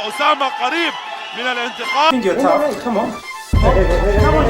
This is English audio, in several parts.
أسامة قريب من الانتقال. You're tough. Come on. Come on.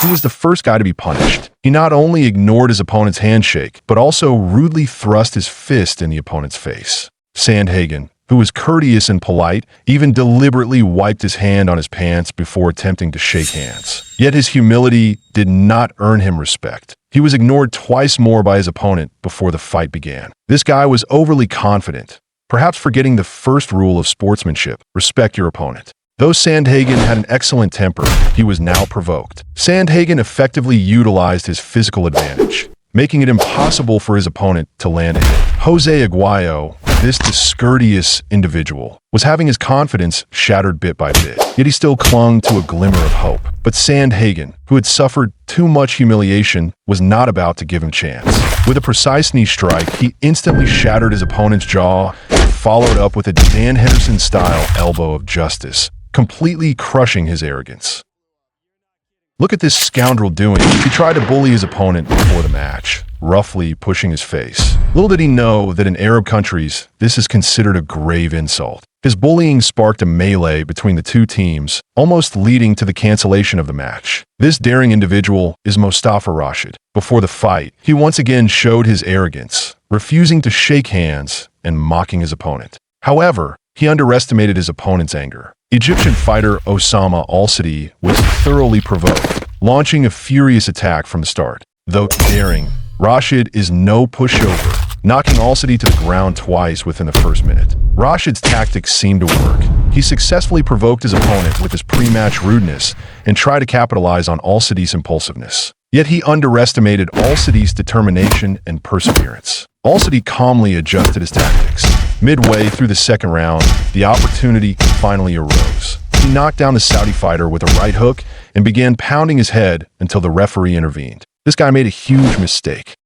He was the first guy to be punished. He not only ignored his opponent's handshake, but also rudely thrust his fist in the opponent's face. Sandhagen, who was courteous and polite, even deliberately wiped his hand on his pants before attempting to shake hands. Yet his humility did not earn him respect. He was ignored twice more by his opponent before the fight began. This guy was overly confident, perhaps forgetting the first rule of sportsmanship: respect your opponent. Though Sandhagen had an excellent temper, he was now provoked. Sandhagen effectively utilized his physical advantage, making it impossible for his opponent to land a hit. Jose Aguayo, this discourteous individual, was having his confidence shattered bit by bit, yet he still clung to a glimmer of hope. But Sandhagen, who had suffered too much humiliation, was not about to give him chance. With a precise knee strike, he instantly shattered his opponent's jaw and followed up with a Dan Henderson-style elbow of justice, completely crushing his arrogance. Look at this scoundrel doing. He tried to bully his opponent before the match, roughly pushing his face. Little did he know that in Arab countries, this is considered a grave insult. His bullying sparked a melee between the two teams, almost leading to the cancellation of the match. This daring individual is Mustafa Rashid. Before the fight, he once again showed his arrogance, refusing to shake hands and mocking his opponent. However, he underestimated his opponent's anger. Egyptian fighter Osama Al-Sadi was thoroughly provoked, launching a furious attack from the start. Though daring, Rashid is no pushover, knocking Al-Sadi to the ground twice within the first minute. Rashid's tactics seemed to work. He successfully provoked his opponent with his pre-match rudeness and tried to capitalize on Al-Sadi's impulsiveness. Yet he underestimated Al-Sadi's determination and perseverance. Al-Sadi calmly adjusted his tactics. Midway through the second round, the opportunity finally arose. He knocked down the Saudi fighter with a right hook and began pounding his head until the referee intervened. This guy made a huge mistake.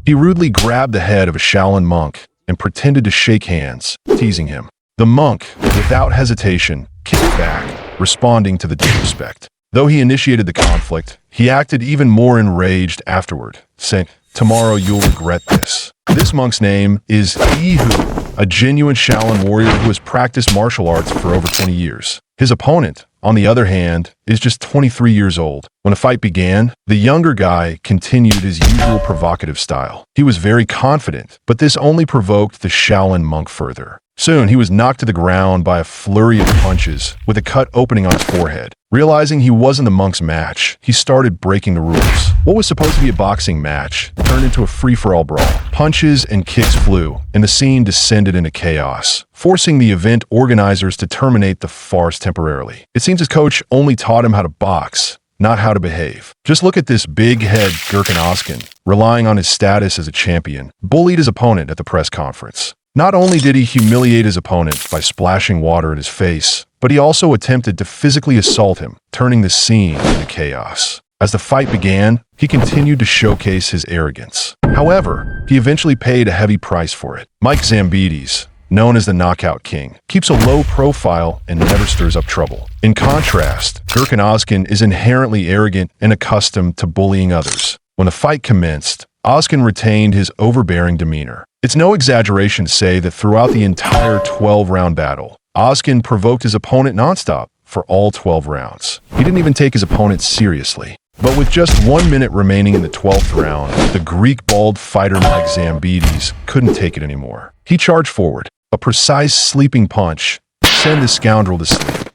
He rudely grabbed the head of a Shaolin monk and pretended to shake hands, teasing him. The monk, without hesitation, kicked back, responding to the disrespect. Though he initiated the conflict, he acted even more enraged afterward, saying, "Tomorrow you'll regret this." This monk's name is Ihu, a genuine Shaolin warrior who has practiced martial arts for over 20 years. His opponent, on the other hand, is just 23 years old. When the fight began, the younger guy continued his usual provocative style. He was very confident, but this only provoked the Shaolin monk further. Soon, he was knocked to the ground by a flurry of punches, with a cut opening on his forehead. Realizing he wasn't the monk's match, he started breaking the rules. What was supposed to be a boxing match turned into a free-for-all brawl. Punches and kicks flew, and the scene descended into chaos, forcing the event organizers to terminate the farce temporarily. It seems his coach only taught him how to box, not how to behave. Just look at this big-head Gurkan Oskin, relying on his status as a champion, bullied his opponent at the press conference. Not only did he humiliate his opponent by splashing water at his face, but he also attempted to physically assault him, turning the scene into chaos. As the fight began, he continued to showcase his arrogance. However, he eventually paid a heavy price for it. Mike Zambides, known as the Knockout King, keeps a low profile and never stirs up trouble. In contrast, Gurkan Ozkin is inherently arrogant and accustomed to bullying others. When the fight commenced, Ozkin retained his overbearing demeanor. It's no exaggeration to say that throughout the entire 12-round battle, Ozkin provoked his opponent nonstop for all 12 rounds. He didn't even take his opponent seriously. But with just 1 minute remaining in the 12th round, the Greek-bald fighter Mike Zambides couldn't take it anymore. He charged forward. A precise sleeping punch sent the scoundrel to sleep.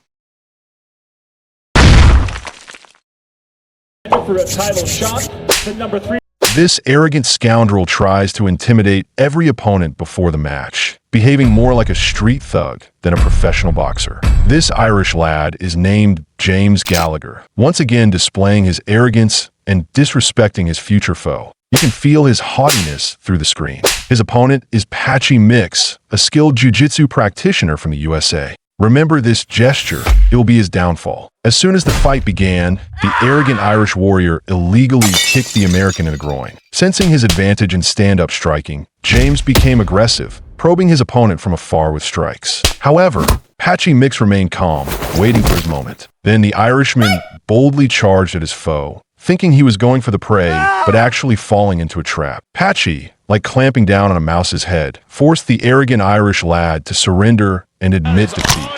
For a title shot, the number 3. This arrogant scoundrel tries to intimidate every opponent before the match, behaving more like a street thug than a professional boxer. This Irish lad is named James Gallagher, once again displaying his arrogance and disrespecting his future foe. You can feel his haughtiness through the screen. His opponent is Patchy Mix, a skilled jiu-jitsu practitioner from the USA. Remember this gesture, it will be his downfall. As soon as the fight began, the arrogant Irish warrior illegally kicked the American in the groin. Sensing his advantage in stand-up striking, James became aggressive, probing his opponent from afar with strikes. However, Patchy Mix remained calm, waiting for his moment. Then the Irishman boldly charged at his foe, thinking he was going for the prey, but actually falling into a trap. Patchy, like clamping down on a mouse's head, forced the arrogant Irish lad to surrender and admit defeat.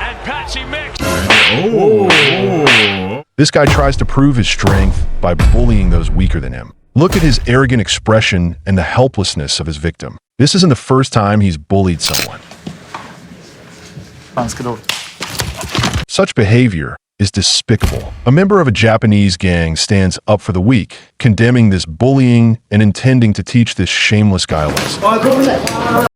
And Patchy Mix. This guy tries to prove his strength by bullying those weaker than him. Look at his arrogant expression and the helplessness of his victim. This isn't the first time he's bullied someone. Such behavior is despicable. A member of a Japanese gang stands up for the weak, condemning this bullying and intending to teach this shameless guy a lesson.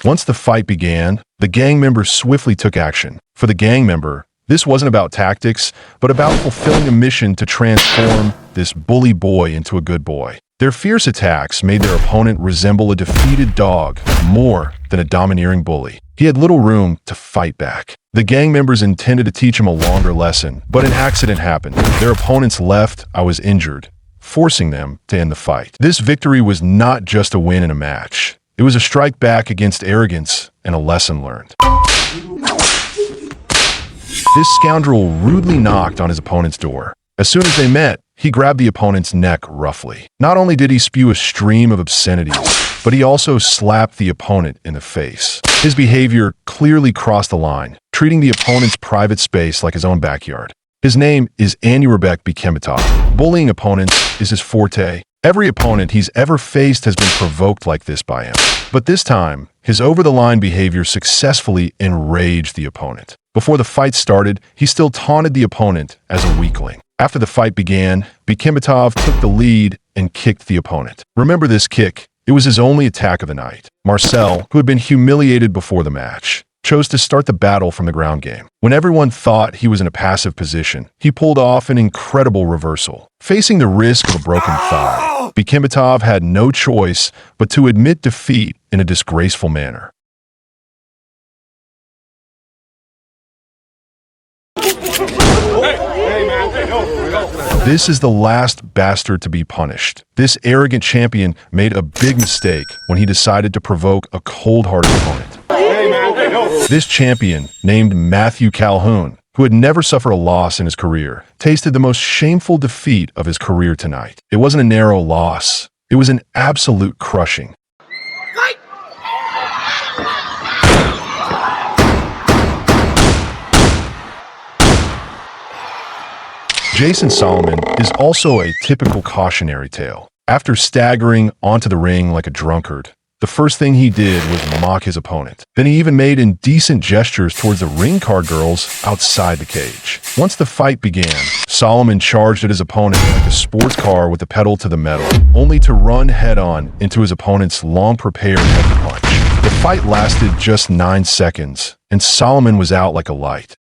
Once the fight began, the gang members swiftly took action. For the gang member, this wasn't about tactics, but about fulfilling a mission to transform this bully boy into a good boy. Their fierce attacks made their opponent resemble a defeated dog more than a domineering bully. He had little room to fight back. The gang members intended to teach him a longer lesson, but an accident happened. Their opponents left, I was injured, forcing them to end the fight. This victory was not just a win in a match. It was a strike back against arrogance and a lesson learned. This scoundrel rudely knocked on his opponent's door. As soon as they met, he grabbed the opponent's neck roughly. Not only did he spew a stream of obscenities, but he also slapped the opponent in the face. His behavior clearly crossed the line, treating the opponent's private space like his own backyard. His name is Anurabek Bikemitov. Bullying opponents is his forte. Every opponent he's ever faced has been provoked like this by him. But this time, his over-the-line behavior successfully enraged the opponent. Before the fight started, he still taunted the opponent as a weakling. After the fight began, Bikemitov took the lead and kicked the opponent. Remember this kick? It was his only attack of the night. Marcel, who had been humiliated before the match, chose to start the battle from the ground game. When everyone thought he was in a passive position, he pulled off an incredible reversal. Facing the risk of a broken thigh, Bikemitov had no choice but to admit defeat in a disgraceful manner. This is the last bastard to be punished. This arrogant champion made a big mistake when he decided to provoke a cold-hearted opponent. This champion, named Matthew Calhoun, who had never suffered a loss in his career, tasted the most shameful defeat of his career tonight. It wasn't a narrow loss. It was an absolute crushing. Jason Solomon is also a typical cautionary tale. After staggering onto the ring like a drunkard, the first thing he did was mock his opponent. Then he even made indecent gestures towards the ring card girls outside the cage. Once the fight began, Solomon charged at his opponent like a sports car with the pedal to the metal, only to run head-on into his opponent's long-prepared heavy punch. The fight lasted just 9 seconds, and Solomon was out like a light.